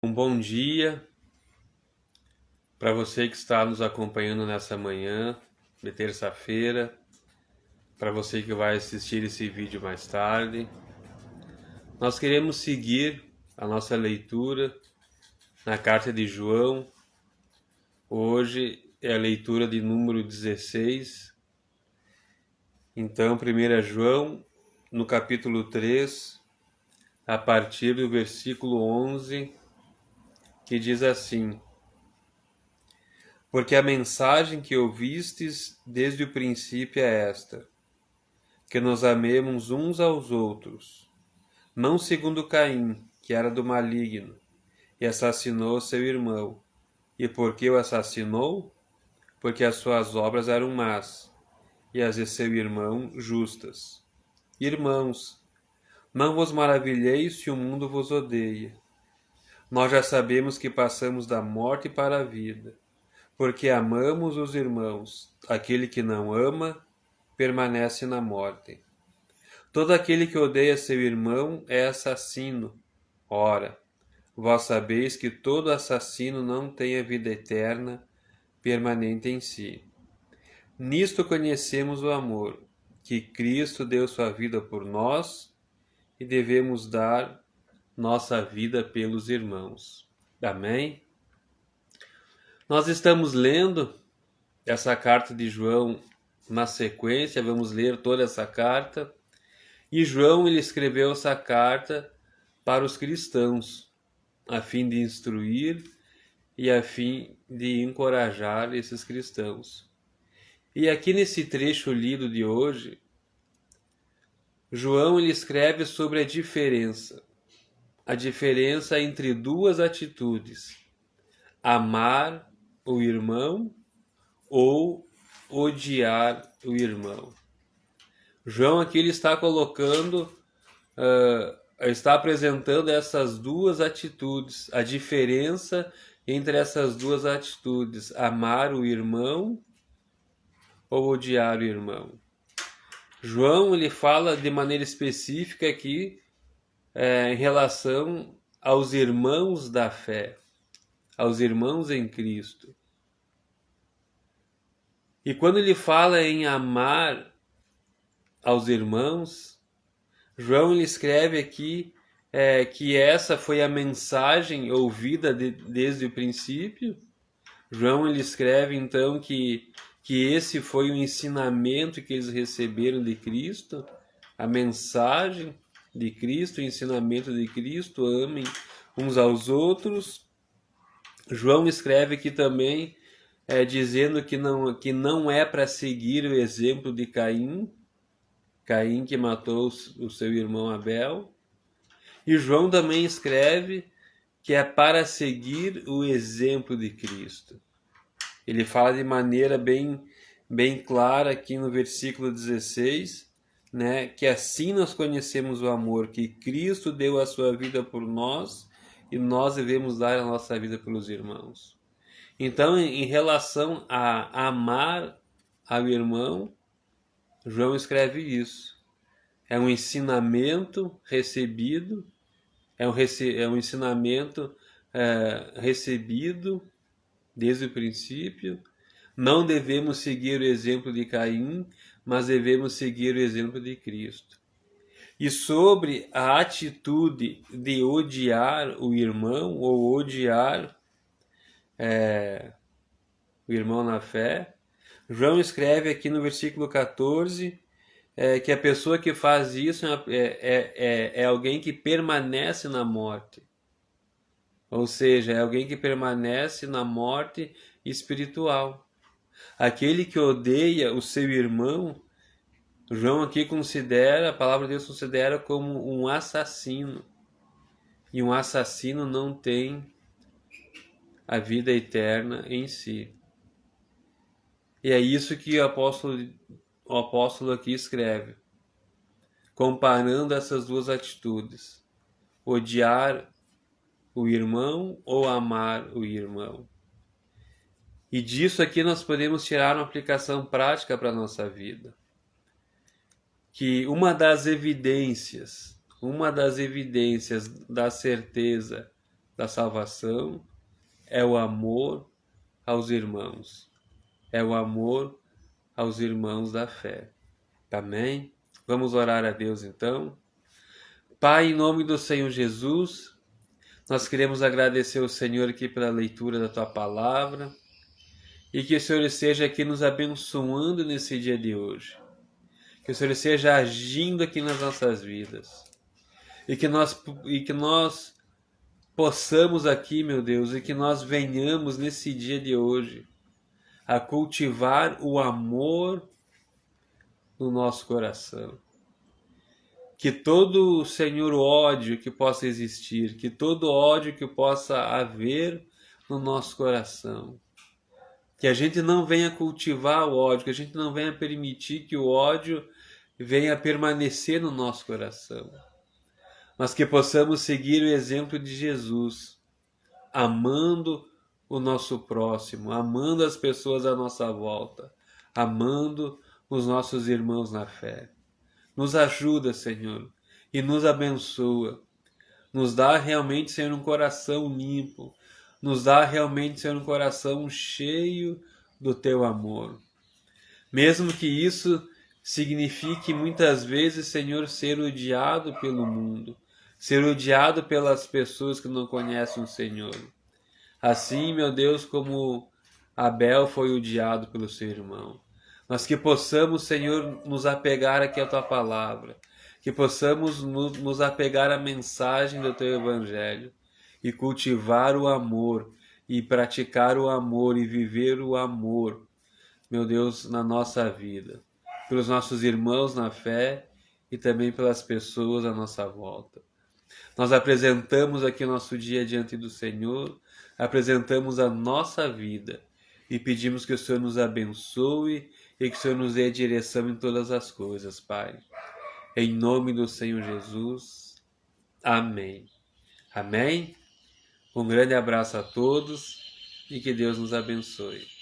Um bom dia para você que está nos acompanhando nessa manhã de terça-feira, para você que vai assistir esse vídeo mais tarde. Nós queremos seguir a nossa leitura na carta de João. Hoje é a leitura de número 16. Então, 1 João, no capítulo 3, a partir do versículo 11, que diz assim: Porque a mensagem que ouvistes desde o princípio é esta: que nos amemos uns aos outros, não segundo Caim, que era do maligno, e assassinou seu irmão. E por que o assassinou? Porque as suas obras eram más, e as de seu irmão justas. Irmãos, não vos maravilheis se o mundo vos odeia. Nós já sabemos que passamos da morte para a vida, porque amamos os irmãos. Aquele que não ama, permanece na morte. Todo aquele que odeia seu irmão é assassino. Ora, vós sabeis que todo assassino não tem a vida eterna permanente em si. Nisto conhecemos o amor, que Cristo deu sua vida por nós e devemos dar nossa vida pelos irmãos. Amém? Nós estamos lendo essa carta de João na sequência, vamos ler toda essa carta. E João ele escreveu essa carta para os cristãos, a fim de instruir e a fim de encorajar esses cristãos. E aqui nesse trecho lido de hoje, João ele escreve sobre a diferença entre duas atitudes: amar o irmão ou odiar o irmão. João aqui ele está colocando, está apresentando essas duas atitudes, a diferença entre essas duas atitudes: amar o irmão ou odiar o irmão. João ele fala de maneira específica aqui em relação aos irmãos da fé, aos irmãos em Cristo. E quando ele fala em amar aos irmãos, João ele escreve aqui que essa foi a mensagem ouvida desde o princípio. João ele escreve então que esse foi o ensinamento que eles receberam de Cristo, a mensagem de Cristo, o ensinamento de Cristo: amem uns aos outros. João escreve aqui também dizendo que não é para seguir o exemplo de Caim, Caim que matou o seu irmão Abel. E João também escreve que é para seguir o exemplo de Cristo. Ele fala de maneira bem clara aqui no versículo 16, né, que assim nós conhecemos o amor, que Cristo deu a sua vida por nós e nós devemos dar a nossa vida pelos irmãos. Então, em relação a amar ao irmão, João escreve isso. É um ensinamento recebido, é um ensinamento recebido desde o princípio. Não devemos seguir o exemplo de Caim, mas devemos seguir o exemplo de Cristo. E sobre a atitude de odiar o irmão ou odiar o irmão na fé, João escreve aqui no versículo 14 que a pessoa que faz isso é alguém que permanece na morte. Ou seja, é alguém que permanece na morte espiritual. Aquele que odeia o seu irmão, João aqui considera, a palavra de Deus considera como um assassino. E um assassino não tem a vida eterna em si. E é isso que o apóstolo aqui escreve, comparando essas duas atitudes: odiar o irmão ou amar o irmão. E disso aqui nós podemos tirar uma aplicação prática para a nossa vida. Que uma das evidências da certeza da salvação é o amor aos irmãos. É o amor aos irmãos da fé. Amém? Vamos orar a Deus então. Pai, em nome do Senhor Jesus, nós queremos agradecer ao Senhor aqui pela leitura da Tua Palavra e que o Senhor esteja aqui nos abençoando nesse dia de hoje. Que o Senhor esteja agindo aqui nas nossas vidas e que nós possamos aqui, meu Deus, e que nós venhamos nesse dia de hoje a cultivar o amor no nosso coração. Que todo, Senhor, ódio que possa existir, que todo ódio que possa haver no nosso coração, que a gente não venha cultivar o ódio, que a gente não venha permitir que o ódio venha permanecer no nosso coração, mas que possamos seguir o exemplo de Jesus, amando o nosso próximo, amando as pessoas à nossa volta, amando os nossos irmãos na fé. Nos ajuda, Senhor, e nos abençoa. Nos dá realmente, Senhor, um coração limpo. Nos dá realmente, Senhor, um coração cheio do Teu amor. Mesmo que isso signifique muitas vezes, Senhor, ser odiado pelo mundo, ser odiado pelas pessoas que não conhecem o Senhor. Assim, meu Deus, como Abel foi odiado pelo seu irmão. Mas que possamos, Senhor, nos apegar aqui à Tua Palavra, que possamos nos apegar à mensagem do Teu Evangelho e cultivar o amor, e praticar o amor, e viver o amor, meu Deus, na nossa vida, pelos nossos irmãos na fé e também pelas pessoas à nossa volta. Nós apresentamos aqui o nosso dia diante do Senhor, apresentamos a nossa vida e pedimos que o Senhor nos abençoe e que o Senhor nos dê direção em todas as coisas, Pai. Em nome do Senhor Jesus. Amém. Amém? Um grande abraço a todos e que Deus nos abençoe.